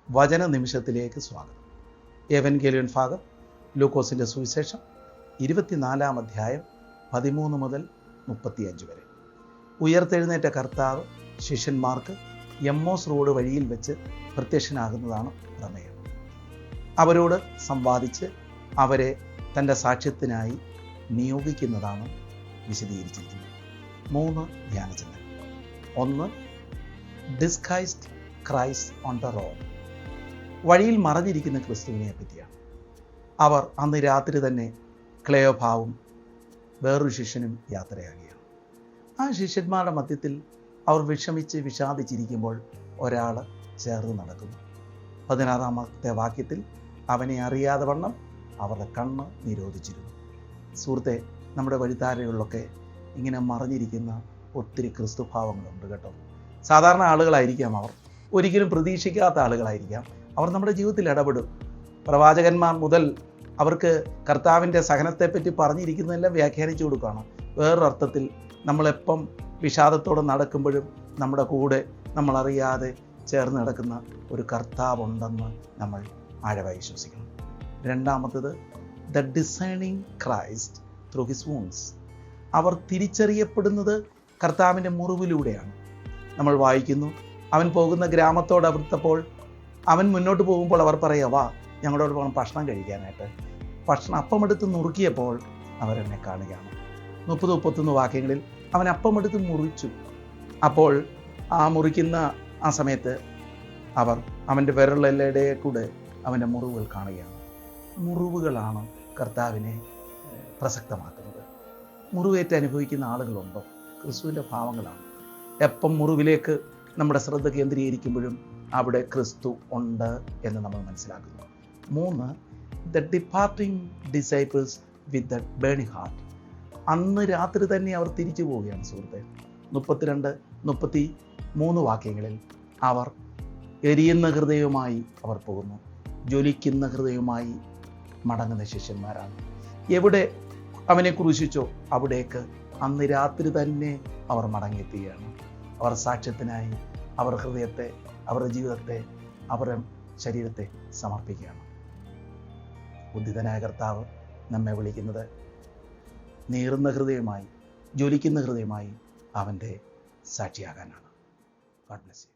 വചന നിമിഷത്തിലേക്ക് സ്വാഗതം. ഏവൻഗേലിയൻ ഭാഗം ലൂക്കോസിൻ്റെ സുവിശേഷം 24-ാം അധ്യായം 13 മുതൽ 35 വരെ. ഉയർത്തെഴുന്നേറ്റ കർത്താവ് ശിഷ്യന്മാർക്ക് എമ്മോസ് റോഡ് വഴിയിൽ വെച്ച് പ്രത്യക്ഷനാകുന്നതാണ് പ്രമേയം. അവരോട് സംവാദിച്ച് അവരെ തൻ്റെ സാക്ഷ്യത്തിനായി നിയോഗിക്കുന്നതാണ് വിശദീകരിച്ചിരിക്കുന്നത്. 3 ധ്യാനചിന്തകൾ. 1. Disguised Christ on the road. വഴിയിൽ മറഞ്ഞിരിക്കുന്ന ക്രിസ്തുവിനെ പറ്റിയാണ്. അവർ അന്ന് രാത്രി തന്നെ ക്ലെയോപാവും വേറൊരു ശിഷ്യനും യാത്രയാകുകയാണ്. ആ ശിഷ്യന്മാരുടെ മധ്യത്തിൽ അവർ വിഷാദിച്ചിരിക്കുമ്പോൾ ഒരാൾ ചേർന്ന് നടക്കുന്നു. 16-ാമത്തെ വാക്യത്തിൽ അവനെ അറിയാതെ വണ്ണം അവരുടെ കണ്ണ് നിരോധിച്ചിരുന്നു. സുഹൃത്തെ, നമ്മുടെ വഴിത്താരകളിലൊക്കെ ഇങ്ങനെ മറഞ്ഞിരിക്കുന്ന ഒത്തിരി ക്രിസ്തുഭാവങ്ങളുണ്ട് കേട്ടോ. സാധാരണ ആളുകളായിരിക്കാം അവർ, ഒരിക്കലും പ്രതീക്ഷിക്കാത്ത ആളുകളായിരിക്കാം. അവർ നമ്മുടെ ജീവിതത്തിൽ ഇടപെടും. പ്രവാചകന്മാർ മുതൽ അവർക്ക് കർത്താവിൻ്റെ സഹനത്തെപ്പറ്റി പറഞ്ഞിരിക്കുന്നതെല്ലാം വ്യാഖ്യാനിച്ചു കൊടുക്കുകയാണ്. വേറൊരർത്ഥത്തിൽ നമ്മളെപ്പം വിഷാദത്തോടെ നടക്കുമ്പോഴും നമ്മുടെ കൂടെ നമ്മളറിയാതെ ചേർന്ന് നടക്കുന്ന ഒരു കർത്താവുണ്ടെന്ന് നമ്മൾ ആഴമായി വിശ്വസിക്കണം. 2. The designing Christ through his wounds. അവർ തിരിച്ചറിയപ്പെടുന്നത് കർത്താവിൻ്റെ മുറിവിലൂടെയാണ്. നമ്മൾ വായിക്കുന്നു, അവൻ പോകുന്ന ഗ്രാമത്തോട് അടുത്തപ്പോൾ അവൻ മുന്നോട്ട് പോകുമ്പോൾ അവർ പറയുക, വാ ഞങ്ങളോട് പോകണം ഭക്ഷണം കഴിക്കാനായിട്ട്. അപ്പമെടുത്ത് നുറുക്കിയപ്പോൾ അവരെന്നെ കാണുകയാണ്. 30-31 വാക്യങ്ങളിൽ അവൻ അപ്പമെടുത്ത് മുറിച്ചു. അപ്പോൾ ആ മുറിക്കുന്ന ആ സമയത്ത് അവർ അവൻ്റെ വിരലിടെ കൂടെ അവൻ്റെ മുറിവുകൾ കാണുകയാണ്. മുറിവുകളാണ് കർത്താവിനെ പ്രസക്തമാക്കുന്നത്. മുറിവേറ്റ് അനുഭവിക്കുന്ന ആളുകളുണ്ടോ? ക്രിസ്തുവിൻ്റെ ഭാവങ്ങളാണ്. എപ്പം മുറിവിലേക്ക് നമ്മുടെ ശ്രദ്ധ കേന്ദ്രീകരിക്കുമ്പോഴും അവിടെ ക്രിസ്തു ഉണ്ട് എന്ന് നമ്മൾ മനസ്സിലാക്കുന്നു. 3. The departing disciples with the burning heart. അന്ന് രാത്രി തന്നെ അവർ തിരിച്ചു പോവുകയാണ് സുഹൃത്തെ. 32-33 വാക്യങ്ങളിൽ അവർ എരിയുന്ന ഹൃദയവുമായി അവർ പോകുന്നു. ജ്വലിക്കുന്ന ഹൃദയവുമായി മടങ്ങുന്ന ശിഷ്യന്മാരാണ്. എവിടെ അവനെ ക്രൂശിച്ചോ അവിടേക്ക് അന്ന് രാത്രി തന്നെ അവർ മടങ്ങിയെത്തുകയാണ്. അവർ സാക്ഷ്യത്തിനായി അവർ ഹൃദയത്തെ, അവരുടെ ജീവിതത്തെ, അവരുടെ ശരീരത്തെ സമർപ്പിക്കുകയാണ്. ഉദ്ധിതനായ കർത്താവ് നമ്മെ വിളിക്കുന്നത് നീറുന്ന ഹൃദയമായി, ജ്വലിക്കുന്ന ഹൃദയമായി അവൻ്റെ സാക്ഷിയാകാനാണ്. God bless you.